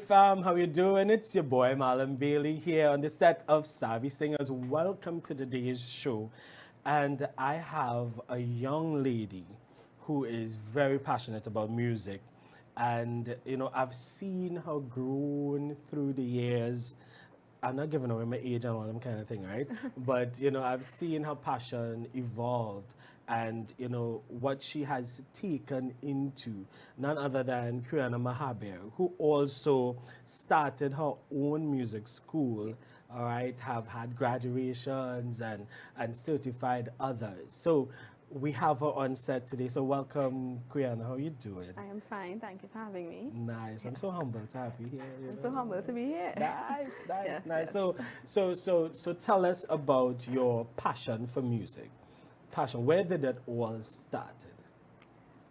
fam, how you doing? It's your boy Marlon Bailey here on the set of Savvy Singers. Welcome to today's show. And I have a young lady who is very passionate about music. And, you know, I've seen her grown through the years. I'm not giving away my age and all that kind of thing, right? But, you know, I've seen her passion evolved and, you know, what she has taken into none other than Quianna Mahabir, who also started her own music school, all right, have had graduations and certified others. So we have her on set today. So welcome, Quianna. How are you doing? I am fine. Thank you for having me. Nice. I'm so humbled to have you here. I'm so humbled to be here. Nice, nice, Yes, nice. yes. So tell us about your passion for music. Passion. Where did it all started?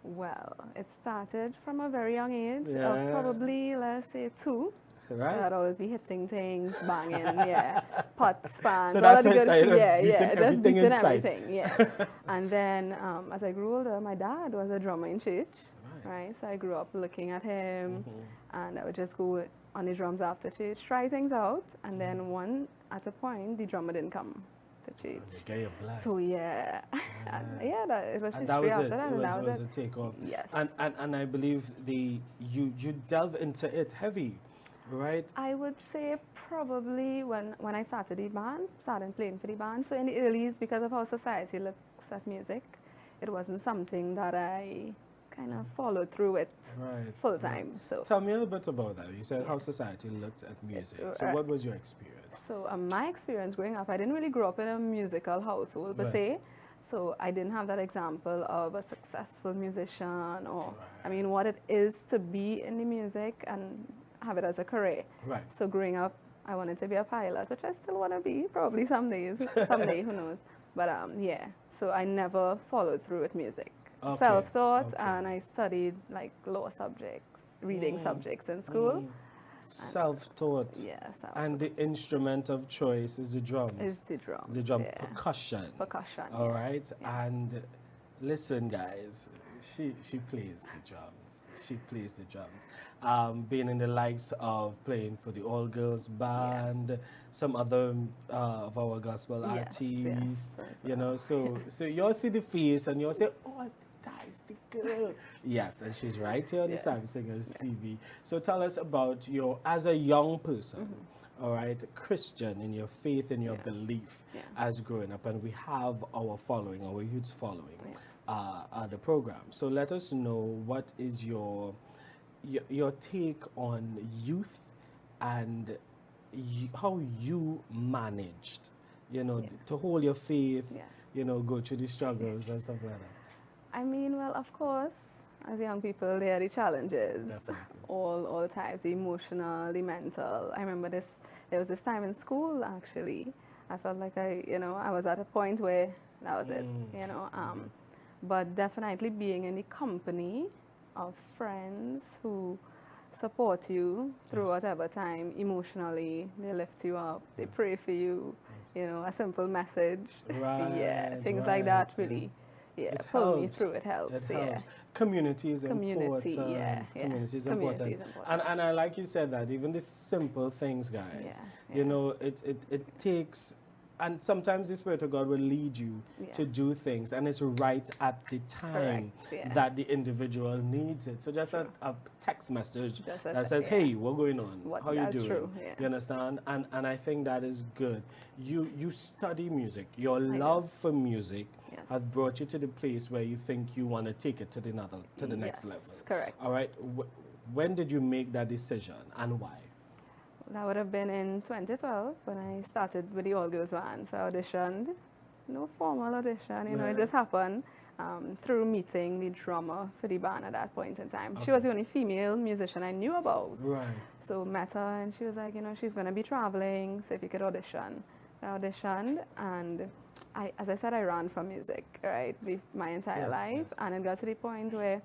Well, it started from a very young age Yeah. of probably, let's say, 2. Right. So I'd always be hitting things, banging, yeah, pots, pans. So all that's of the how it good- started, yeah, beating yeah, just everything beating in sight. everything, yeah. And then as I grew older, my dad was a drummer in church, right? So I grew up looking at him, and I would just go on the drums after church, try things out, and then at a point, the drummer didn't come to church. You get your blood. So yeah, and yeah, it was And history that was after it. that, It and was, that it was was it. a takeoff. Yes. And I believe you delve into it heavy, right? I would say probably when I started the band, started playing for the band. So in the earlies, because of how society looks at music, it wasn't something that I kind of followed through with Right. full time. So Tell me a little bit about that. You said how society looks at music. So right. what was your experience? So my experience growing up, I didn't really grow up in a musical household per Right. se. So I didn't have that example of a successful musician or, Right. I mean, what it is to be in the music and have it as a career. Right. So growing up, I wanted to be a pilot, which I still want to be, probably some days, someday, who knows. But yeah, so I never followed through with music. Okay, Self-taught, okay. and I studied like law subjects, reading subjects in school. Self-taught. Yeah, self And the instrument of choice is the drums. is the drum. the drum yeah. percussion. Percussion. All yeah. right. Yeah. And listen, guys, she plays the drums. She plays the drums. Being in the likes of playing for the all girls band, some other of our gospel Yes, artists. yes, as You know, so you'll see the face and you'll say, oh, that is the girl. Yes, and she's right here on the Yeah. Savvy Singers TV. So tell us about as a young person. All right, Christian in your faith and your Yeah. belief Yeah. as growing up, and we have our following, our youth's following, the program. So let us know what is your take on youth and how you managed, you know, to hold your faith, Yeah. you know, go through the struggles and stuff like that. I mean, well, of course, as young people, there are the challenges, Definitely. all types, the emotional, the mental. I remember there was this time in school, actually, I felt like I was at a point where that was it, but definitely being in the company of friends who support you through Yes. whatever time, emotionally, they lift you up, they Yes. pray for you, a simple message, yeah, Right, things like that right, yeah. really. Yeah, It pull me helps. through. It helps. It Yeah. helps. Community is Community, important. yeah, yeah. Community is Community important. is important. And I like you said that, even the simple things, guys, Yeah, you yeah. know, it takes, and sometimes the Spirit of God will lead you Yeah. to do things, and it's right at the time Correct, yeah. that the individual needs it. So just a text message Just that a says, yeah. hey, what's going on? How you That's doing? true, yeah. You understand? And I think that is good. You study music. Your do. love for music Yes. has brought you to the place where you think you want to take it to the next Yes, level. correct. All right. When did you make that decision and why? That would have been in 2012 when I started with the all girls band. So I auditioned, no formal audition, Right. it just happened through meeting the drummer for the band at that point in time. She Okay. was the only female musician I knew about. Right. So met her and she was like, she's going to be traveling, so if you could audition. I auditioned and as I said, I ran from music, right, my entire Yes, life. yes. And it got to the point where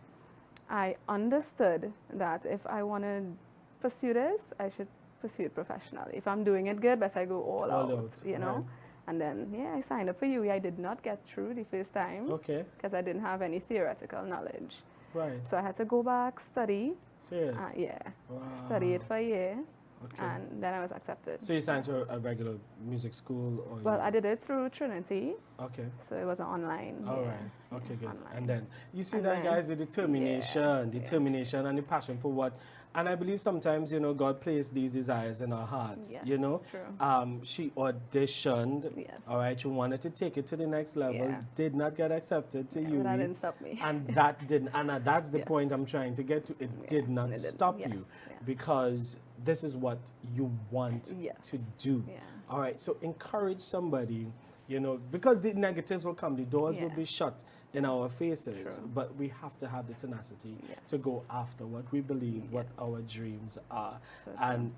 I understood that if I want to pursue this, I should pursue it professionally. If I'm doing it good, best I go all out, right. And then, I signed up for UE. I did not get through the first time Okay. because I didn't have any theoretical knowledge. Right. So I had to go back, study. Serious? Yeah. Wow. Study it for a year. Okay. And then I was accepted. So you signed to a regular music school, or Well, I did it through Trinity. Okay. So it was online. All yeah, right. Okay, good. online. And then you see And that, then- guys, the determination and the passion for what. And I believe sometimes, God placed these desires in our hearts. Yes, true. She auditioned. Yes. All right. She wanted to take it to the next level. Yeah. Did not get accepted to Yeah, uni. but that didn't stop me. And that didn't. And that's the Yes. point I'm trying to get to. It Yeah, did not it didn't. stop Yes, you, yeah. because this is what you want Yes. to do. Yeah. All right. So encourage somebody. Because the negatives will come, the doors will Yeah. be shut in our faces, True. but we have to have the tenacity Yes. to go after what we believe, what our dreams are. So And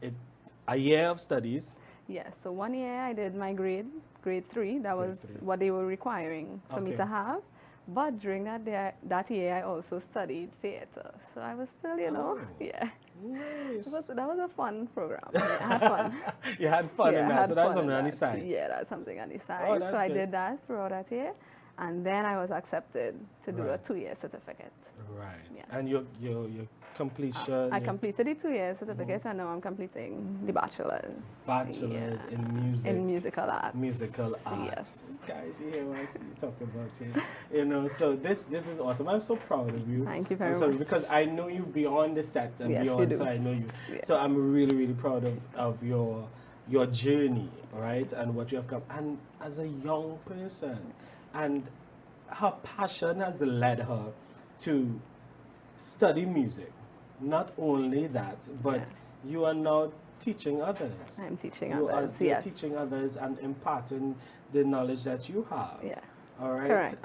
a year of studies. Yeah, so 1 year I did my grade 3. That Grade was 3. what they were requiring for me Okay. to have. But during that year, I also studied theater. So I was still, Oh. yeah. Nice. That was a fun program. Yeah, I had fun. You had fun Yeah, in I that, had so that's fun in something on the that. side. Yeah, that's something on the side. Oh, that's so I good. did that throughout that year. And then I was accepted to do a Right. 2-year certificate. Right. Yes. And your completion. I your completed the 2-year certificate, and now I'm completing the bachelor's. bachelor's Yeah. in music. In musical arts. Musical arts. Yes. Guys, you hear what I talk about here. So this is awesome. I'm so proud of you. Thank you very I'm sorry, much. because I know you beyond the set and Yes, you beyond, do. so I know you. Yeah. So I'm really, really proud of your journey, right? And what you have come. And as a young person, and her passion has led her to study music. Not only that, but Yeah. you are now teaching others. I'm teaching You're others, yes. teaching others and imparting the knowledge that you have. Yeah. All right. Correct.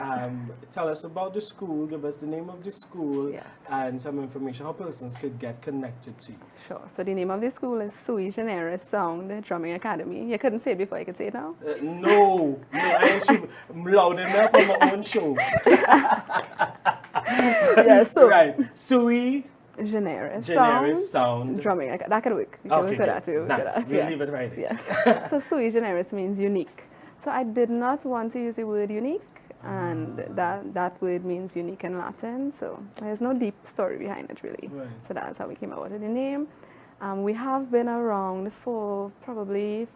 Tell us about the school. Give us the name of the school. Yes. And some information how persons could get connected to you. Sure. So the name of the school is Sui Generis Sound Drumming Academy. You couldn't say it before, you could say it now? No, I ain't loud enough on my own show. Yeah, so Right. Sui Generis Sound. Drumming Academy. That could work. We can Okay, work with good. that too. Nice. We'll leave it right here. Yes. So Sui Generis means unique. So I did not want to use the word unique, and that word means unique in Latin. So there's no deep story behind it really. Right. So that's how we came up with the name. We have been around for probably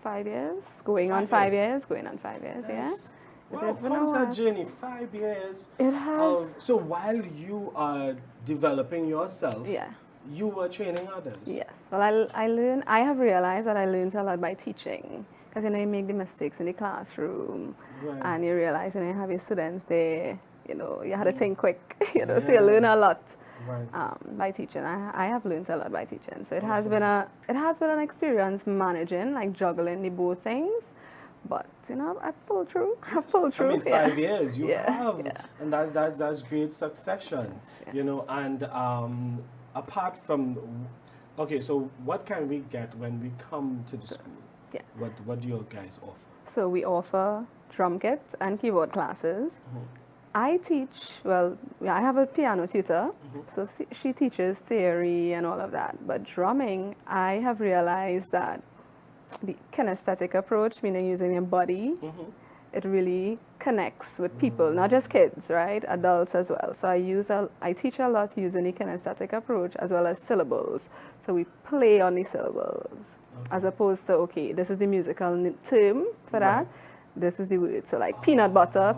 5 years, going on 5 years, yeah. Nice. So Wow, it's been how a was that while. journey? 5 years. It has, So while you are developing yourself, yeah. you were training others. Yes. Well, I have realized that I learned a lot by teaching. Because, you make the mistakes in the classroom, Right. and you realize, you have your students there, you had to think quick, so you learn a lot Right. by teaching. I have learned a lot by teaching. So it has Awesome. been an experience managing, like juggling the both things. But, I pulled through. I pulled through. I mean, 5 years you Yeah, have, yeah. and that's great succession. Yes, yeah. And apart from, okay, so what can we get when we come to the school? Yeah. What do you guys offer? So we offer drum kits and keyboard classes. I teach, I have a piano tutor, so she teaches theory and all of that. But drumming, I have realized that the kinesthetic approach, meaning using your body, it really connects with people, not just kids, right? Adults as well. So I teach a lot using the kinesthetic approach as well as syllables. So we play on the syllables as opposed to, okay, this is the musical term for that. This is the word. So like peanut butter,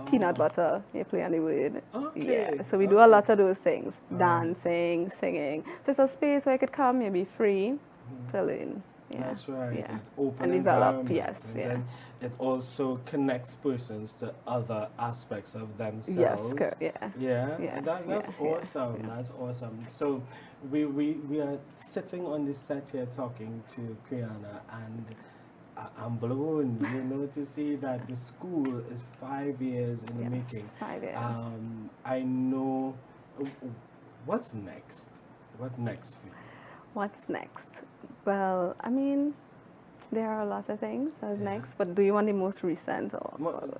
you play on the word. Okay. Yeah. So we do a lot of those things, dancing, singing. So it's a space where I could come, maybe free to learn. Yeah. That's right. Yeah. An open And develop, environment. yes, And yeah. then it also connects persons to other aspects of themselves. Yes, yeah. Yeah, Yeah, and that's yeah, awesome. yeah. That's awesome. So we are sitting on the set here talking to Quianna, and I'm blown, to see that the school is 5 years in the Yes, making. 5 years. I know. What's next? What next for you? What's next? Well, I mean, there are a lot of things as Yeah. next, but do you want the most recent or?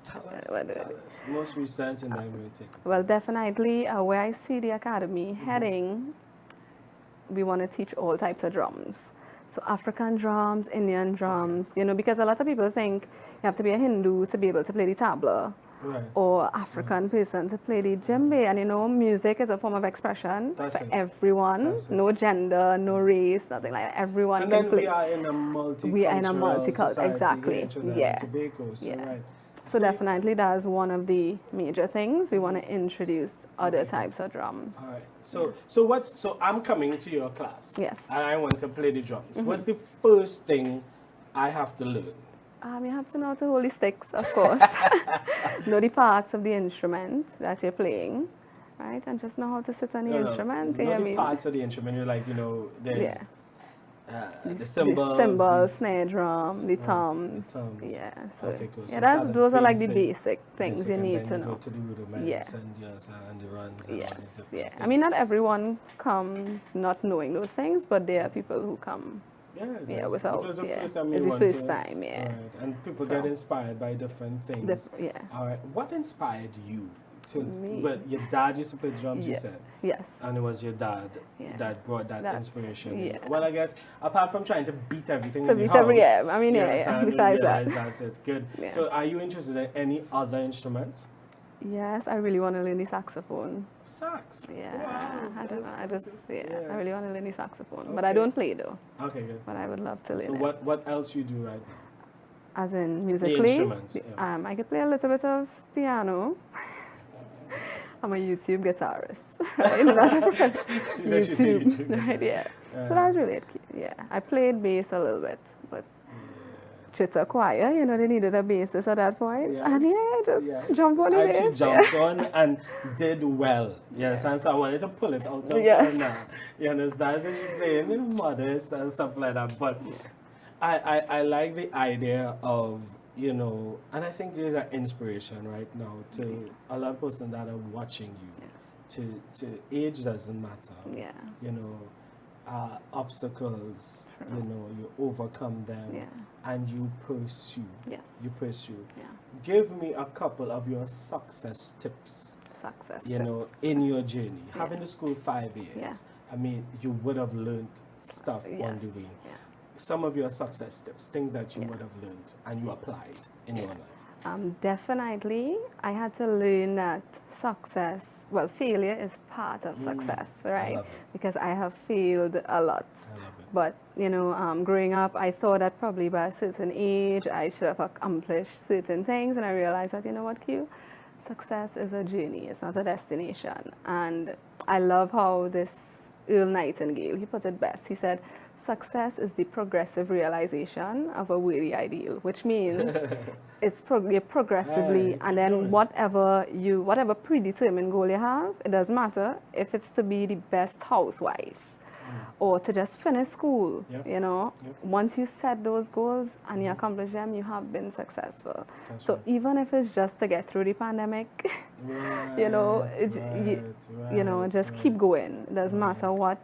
Tell us. what do Tell we- us. Most recent, and then we'll take it. Well, definitely, where I see the academy heading, we want to teach all types of drums. So African drums, Indian drums, because a lot of people think you have to be a Hindu to be able to play the tabla. Right. or African person to play the djembe. And you know, music is a form of expression That's for it. everyone. That's it. No gender, no race, nothing like that. Everyone And can then play. we are in a We are in a multicultural society exactly. here in Trinidad Yeah. and Tobago. So, Yeah. right. So definitely that's one of the major things. We want to introduce other Okay. types of drums. All right. So I'm coming to your class. Yes. And I want to play the drums. What's the first thing I have to learn? You have to know how to hold the sticks, of course. Know the parts of the instrument that you're playing, right? And just know how to sit on the instrument. Not I the mean, parts of the instrument. You're like, there's the cymbals, the cymbals, snare drum, the toms. the toms. Yeah. So Okay, cool. So those are like the basic, basic things you and need then to you know. go to the rudiments Yeah. and the runs and all these Yes. different Yeah. things. I mean, not everyone comes not knowing those things, but there are people who come. Yeah, without. because the Yeah. first time It's you the want first to, time. Yeah. right, and people So, get inspired by different things. yeah. All right, what inspired you to? Me. Well, your dad used to play drums, you Yeah. said, Yes. and it was your dad Yeah. that brought that That's- inspiration. yeah. In. Well, I guess apart from trying to beat everything To in the beat house, every- yeah, I mean, you yeah, understand, you besides that. realize that's it. Good. Yeah. So, are you interested in any other instrument? Yes, I really want to learn the saxophone. Sax. Yeah, Wow, I don't know. I yeah. really want to learn the saxophone, but I Okay. don't play though. Okay, good. But I would love to learn So, it. what else you do right now? As in musically, instruments, yeah. I could play a little bit of piano. I'm a YouTube guitarist, right? That's a She said she's a YouTube right? guitarist. Yeah. So that's really it. Yeah, I played bass a little bit, but Chitta choir, they needed a bassist at that point, and just jump on the and bass. she jumped on and did well. Yes, and so I wanted to pull it out of Yes. her now. You understand? So she's playing modest and stuff like that. But I like the idea of, and I think there's an inspiration right now to a lot of persons that are watching you. To age doesn't matter. Yeah. Obstacles, you overcome them Yeah. and you pursue. Yes. You pursue. Yeah. Give me a couple of your success tips, Success. in your journey. Having the school 5 years, Yeah. I mean, you would have learned stuff on Yes. the way. Yeah. Some of your success tips, things that you would have learned and you applied in your life. Definitely, I had to learn that failure is part of success, right? love it. Because I have failed a lot. I love it. But, growing up, I thought that probably by a certain age, I should have accomplished certain things. And I realized that, you know what, Q? Success is a journey. It's not a destination. And I love how this Earl Nightingale, he put it best. He said, success is the progressive realization of a worthy ideal, which means it's progressively, Right, and then keep going. whatever predetermined goal you have, it doesn't matter if it's to be the best housewife or to just finish school. Yep. Once you set those goals and you accomplish them, you have been successful. That's So right. even if it's just to get through the pandemic, just keep going. It doesn't matter what.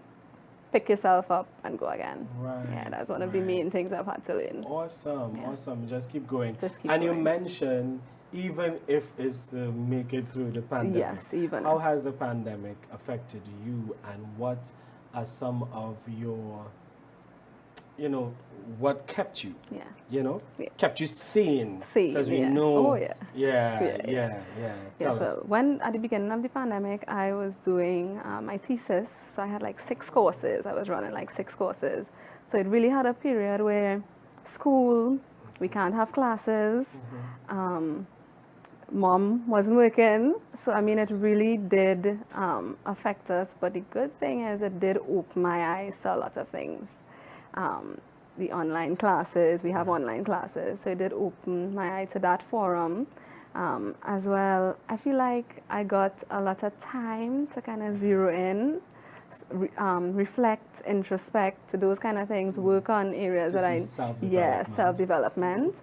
Pick yourself up and go again. Right. Yeah, that's one of the main things I've had to learn. Awesome, Yeah. awesome. Just keep going. Just keep and you going. mentioned, even if it's to make it through the pandemic, Yes, even. how has the pandemic affected you, and what are some of your, what kept you, Yeah. Yeah. kept you sane? Sane, Because we yeah. know. Oh, yeah. Yeah. Tell Yes, us. well, when at the beginning of the pandemic, I was doing my thesis, so I had like 6 courses. I was running like 6 courses. So it really had a period where school, we can't have classes, mom wasn't working. So, I mean, it really did affect us. But the good thing is it did open my eyes to a lot of things. The online classes, we have online classes, so it did open my eye to that forum. As well, I feel like I got a lot of time to kind of zero in, reflect, introspect, those kind of things, work on areas Just that I, some self-development. self-development,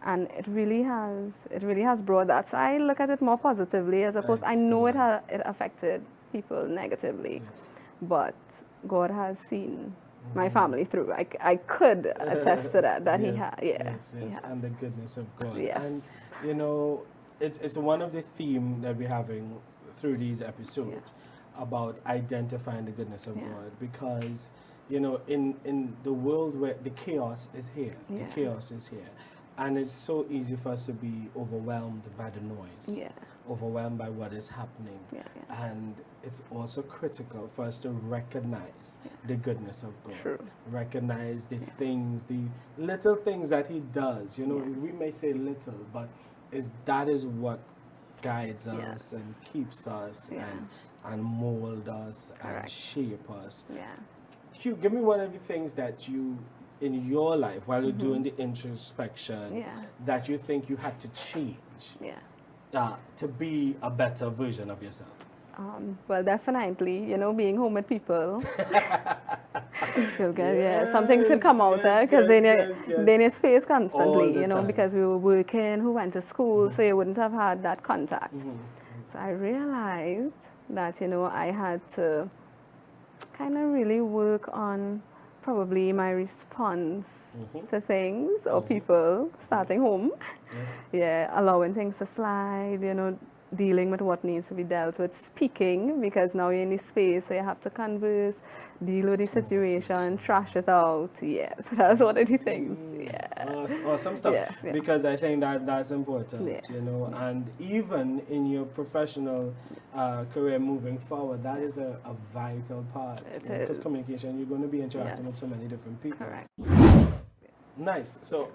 and it really has brought that. So I look at it more positively, as opposed, I know it affected people negatively, but God has seen my family through. I could attest to that he had. Yes, he has. and the goodness of God. Yes. And it's one of the theme that we're having through these episodes about identifying the goodness of God, because in the world where the chaos is here, the chaos is here, And it's so easy for us to be overwhelmed by the noise, Yeah. overwhelmed by what is happening. Yeah, yeah. And it's also critical for us to recognize the goodness of God. True. Recognize the things, the little things that He does. You know, Yeah. we may say little, but that is what guides us Yes. and keeps us Yeah. and mold us and Correct. shape us. Yeah. Q, give me one of the things that you, in your life, while you're doing the introspection, Yeah. that you think you had to change Yeah. to be a better version of yourself. Well, definitely, being home with people, you'll get, some things will come out, because they need space constantly, All the time. because we were working, who went to school, so you wouldn't have had that contact. So I realized that, I had to kind of really work on probably my response to things or people starting home. Yes. Yeah, allowing things to slide, dealing with what needs to be dealt with, speaking, because now you're in this space, so you have to converse, deal with the situation, trash it out. Yeah, so that's one of the things. Yeah. Awesome stuff. Yeah. Because I think that's important, Yeah. and even in your professional career moving forward, that is a vital part. It Because is. communication, you're going to be interacting with Yes. so many different people. Correct. Nice. So,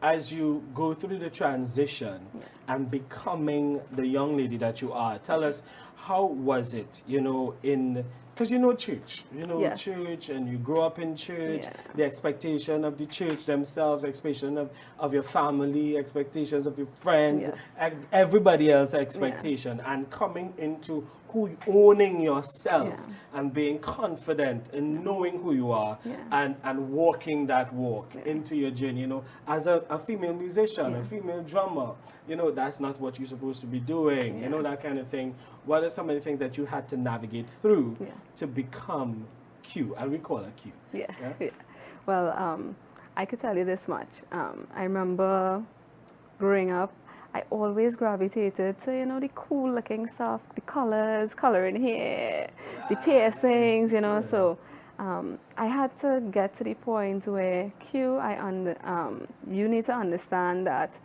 as you go through the transition and becoming the young lady that you are, tell us, how was it, because church, Yes. church, and you grow up in church, Yeah. the expectation of the church themselves, expectation of your family, expectations of your friends, Yes. everybody else's expectation, and coming into owning yourself and being confident in knowing who you are and walking that walk into your journey, as a female musician, a female drummer, that's not what you're supposed to be doing, that kind of thing. What are some of the things that you had to navigate through to become Q? And we call her Q. Yeah. Well, I could tell you this much. I remember growing up, I always gravitated to, the cool looking stuff, the colors, coloring hair, the piercings, so I had to get to the point where you need to understand that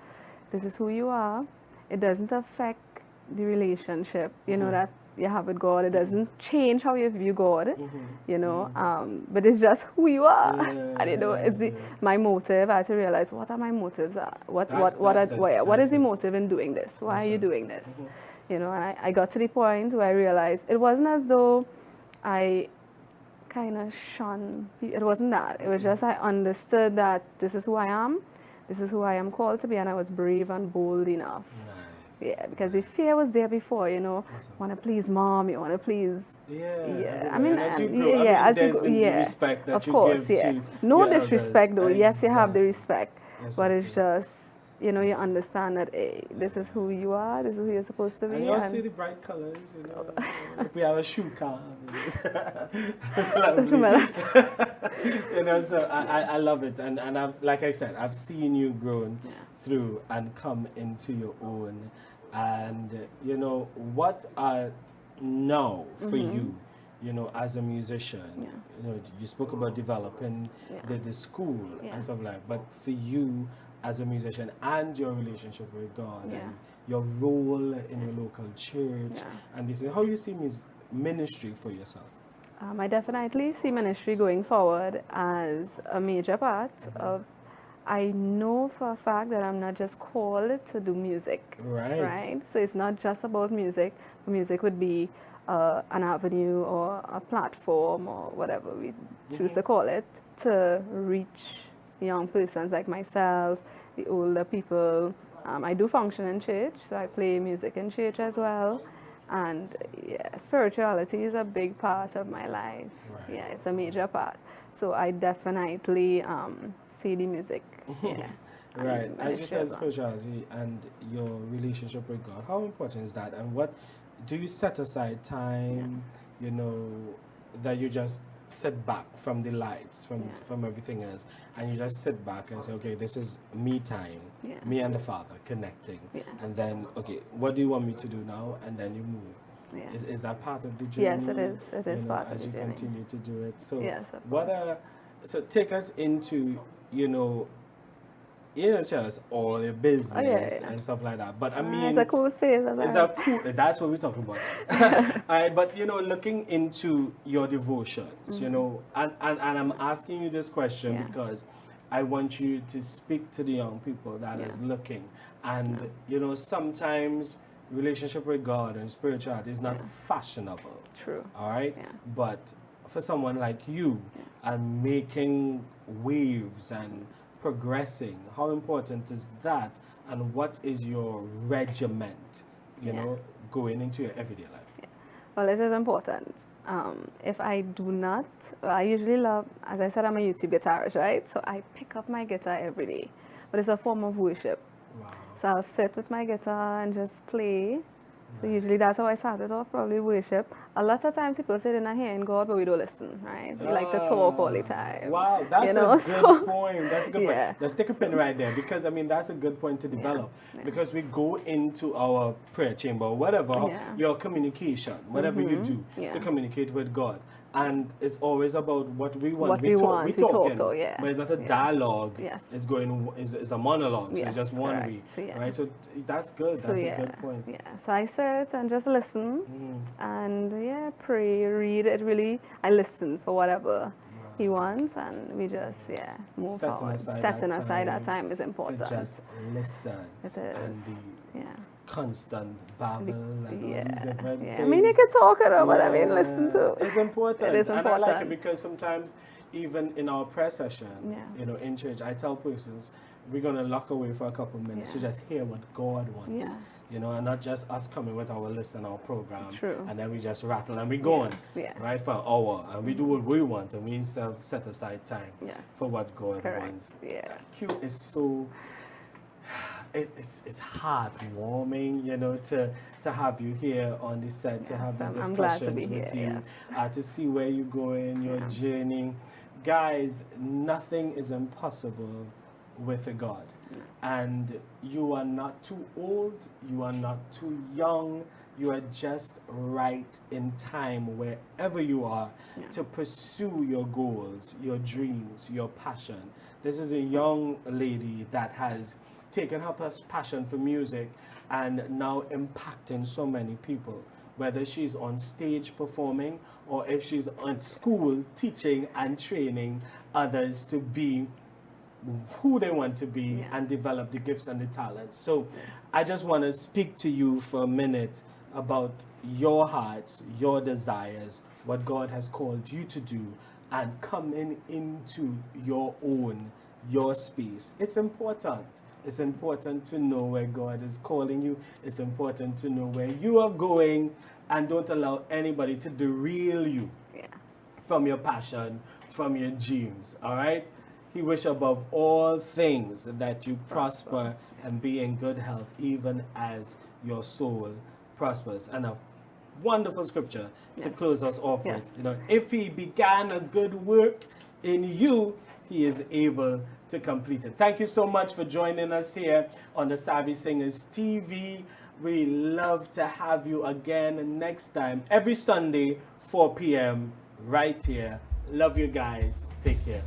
this is who you are. It doesn't affect the relationship, that you have with God. It doesn't change how you view God, but it's just who you are. And it's my motive. I had to realize, what are my motives? What is the motive in doing this? Why are you doing this? And I got to the point where I realized it wasn't as though I kind of shunned. It wasn't that. It was just I understood that this is who I am. This is who I am called to be, and I was brave and bold enough. Yeah, because the fear was there before, want to please mom, you want to please. Yeah. I mean, as you and, grow, yeah, as you there's go, the yeah, respect that of you course, give yeah. to No your disrespect, though. elders. Yes, you have the Exactly. respect, but it's just, you understand that, hey, this is who you are, this is who you're supposed to be. And you all see the bright colors, if we have a shoe car. So I love it. And I've, like I said, I've seen you grown through and come into your own. And, what are now for you, as a musician? You spoke about developing the school and stuff like that. But for you as a musician and your relationship with God and your role in your local church, and this is how you see ministry for yourself. I definitely see ministry going forward as a major part of. I know for a fact that I'm not just called to do music. Right? So it's not just about music. Music would be an avenue or a platform or whatever we choose to call it to reach young persons like myself, the older people. I do function in church, so I play music in church as well. And spirituality is a big part of my life. Right. Yeah, it's a major part. So I definitely see the music. Right. As you said, spirituality and your relationship with God, how important is that? And what do you set aside time, that you just sit back from the lights, from everything else, and you just sit back and say, okay, this is me time, me and the Father connecting. And then, okay, what do you want me to do now? And then you move. Is that part of the journey? Yes, it is. It is part of the journey. As you continue to do it. So, yes, so take us into, you know, just all your business Oh, yeah. and stuff like that. But I It's mean, a cool space. it's a cool, that's what we're talking about. All right, but you know, looking into your devotions, you know, and I'm asking you this question Yeah. because I want you to speak to the young people that is Yeah. looking. And, you know, sometimes relationship with God and spirituality is not fashionable. True. All right? Yeah. But for someone like you and making waves and progressing, how important is that? And what is your regiment, you know, going into your everyday life? Well, it is important. If I do not, well, I usually love, as I said, I'm a YouTube guitarist, right? So I pick up my guitar every day. But it's a form of worship. Wow. So I'll sit with my guitar and just play. So Nice. usually that's how I started off, probably worship. A lot of times people say they're not hearing God, but we don't listen, right? We like to talk all the time. Wow, that's you know? a good point. That's a good Yeah. point. Let's take a pin right there because I mean that's a good point to develop because we go into our prayer chamber, whatever your communication, whatever you do to communicate with God. And it's always about what we want. What we want, we talk, talking, yeah. but it's not a dialogue. Yes. It's a monologue. So it's just one correct. way, So, right? So that's good. That's a good point. Yeah. So I sit and just listen, and pray, read. It really, I listen for whatever He wants, and we just move forward. Setting aside that time is important. To just listen. It is. And the constant babble and all these different things. I mean, you can talk it over, but I mean, listen to. It's important. It is And important. I like it because sometimes, even in our prayer session, you know, in church, I tell persons, we're going to lock away for a couple of minutes to just hear what God wants. You know, and not just us coming with our list and our program. True. And then we just rattle and we go on, right, for an hour. And we do what we want and we set aside time for what God wants. Yeah. Q is so... It's heartwarming, you know, to have you here on the set, to have these I'm glad to discussions be with here, you, to see where you're going, your journey. Guys, nothing is impossible with a God. And you are not too old, you are not too young, you are just right in time wherever you are to pursue your goals, your dreams, your passion. This is a young lady that has taken her passion for music and now impacting so many people, whether she's on stage performing or if she's on school teaching and training others to be who they want to be and develop the gifts and the talents. So I just want to speak to you for a minute about your hearts, your desires, what God has called you to do, and coming into your own, your space. It's important. It's important to know where God is calling you. It's important to know where you are going, and don't allow anybody to derail you from your passion, from your dreams, all right? He wishes above all things that you prosper and be in good health, even as your soul prospers. And a wonderful scripture to close us off with. You know, if He began a good work in you, He is able to complete it. Thank you so much for joining us here on the Savvy Singers TV. We love to have you again next time, every Sunday, 4 p.m. right here. Love you guys. Take care.